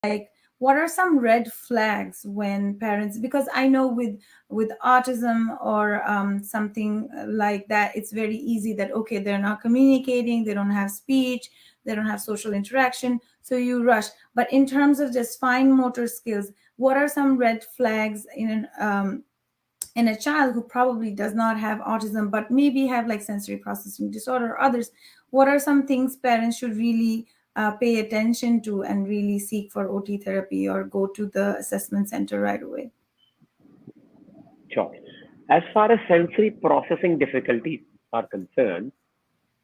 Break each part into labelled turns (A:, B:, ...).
A: like what are some red flags when parents, because I know with autism or something like that, it's very easy that okay, they're not communicating, they don't have speech, they don't have social interaction, so you rush. But in terms of just fine motor skills, what are some red flags in a child who probably does not have autism but maybe have like sensory processing disorder or others? What are some things parents should really pay attention to and really seek for OT therapy or go to the assessment center right away?
B: Sure. As far as sensory processing difficulties are concerned,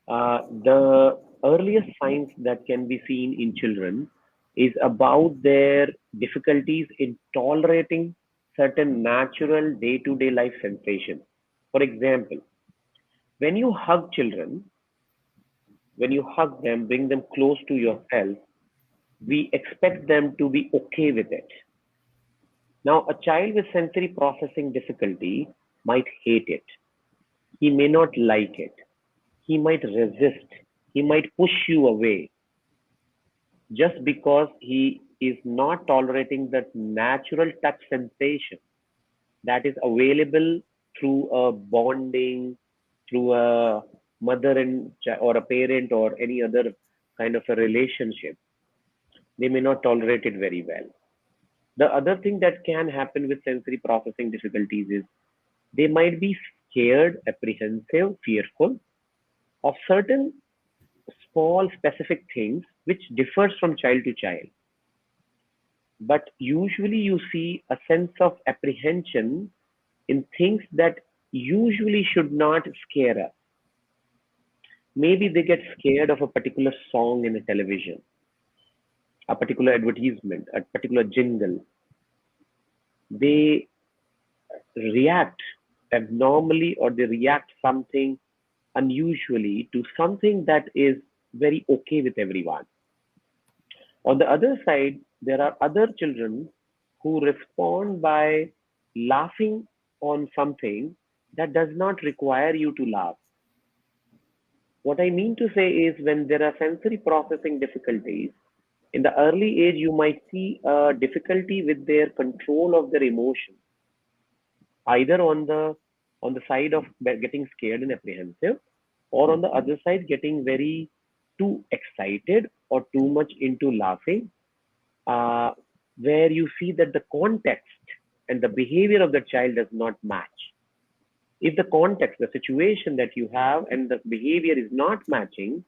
B: the earliest signs that can be seen in children is about their difficulties in tolerating certain natural day-to-day life sensations. For example, when you hug children, when you hug them, bring them close to yourself, we expect them to be okay with it. Now, a child with sensory processing difficulty might hate it. He may not like it. He might resist. He might push you away just because he is not tolerating that natural touch sensation that is available through a bonding, through a mother and or a parent or any other kind of a relationship. They may not tolerate it very well. The other thing that can happen with sensory processing difficulties is they might be scared, apprehensive, fearful of certain small specific things which differs from child to child. But usually you see a sense of apprehension in things that usually should not scare us. Maybe they get scared of a particular song in a television, a particular advertisement, a particular jingle. They react abnormally or they react something unusually to something that is very okay with everyone. On the other side, there are other children who respond by laughing on something that does not require you to laugh. What I mean to say is when there are sensory processing difficulties, in the early age, you might see a difficulty with their control of their emotions, either on the side of getting scared and apprehensive, or on the other side, getting very too excited or too much into laughing, uh, where you see that the context and the behavior of the child does not match. If the context, the situation that you have and the behavior is not matching,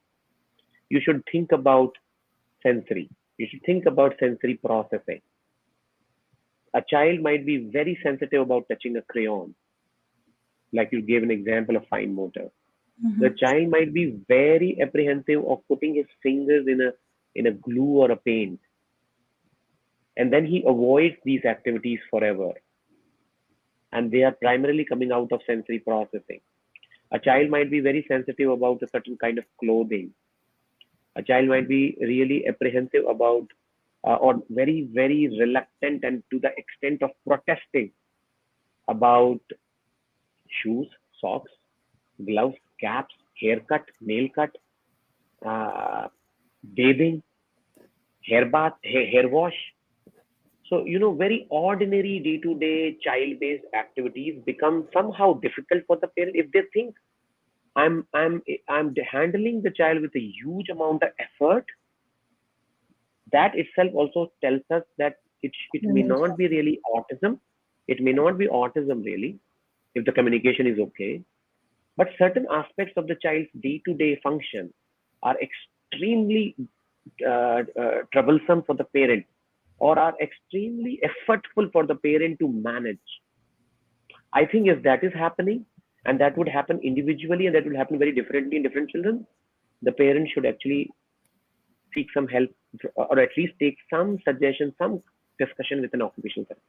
B: you should think about sensory. You should think about sensory processing. A child might be very sensitive about touching a crayon, like you gave an example of fine motor. The
A: Mhm.
B: child might be very apprehensive of putting his fingers in a glue or a paint, and then he avoids these activities forever. And they are primarily coming out of sensory processing. A child might be very sensitive about a certain kind of clothing. A child might be really apprehensive about or very, very reluctant and to the extent of protesting about shoes, socks, gloves, caps, haircut, nail cut, uh, bathing, hair bath, hair wash. So, very ordinary day to day child based activities become somehow difficult for the parent if they think I'm handling the child with a huge amount of effort. That itself also tells us that it may not be really autism. It may not be autism really, if the communication is okay. But certain aspects of the child's day-to-day function are extremely troublesome for the parent or are extremely effortful for the parent to manage. I think if that is happening, and that would happen individually and that will happen very differently in different children, the parent should actually seek some help or at least take some suggestion, some discussion with an occupational therapist.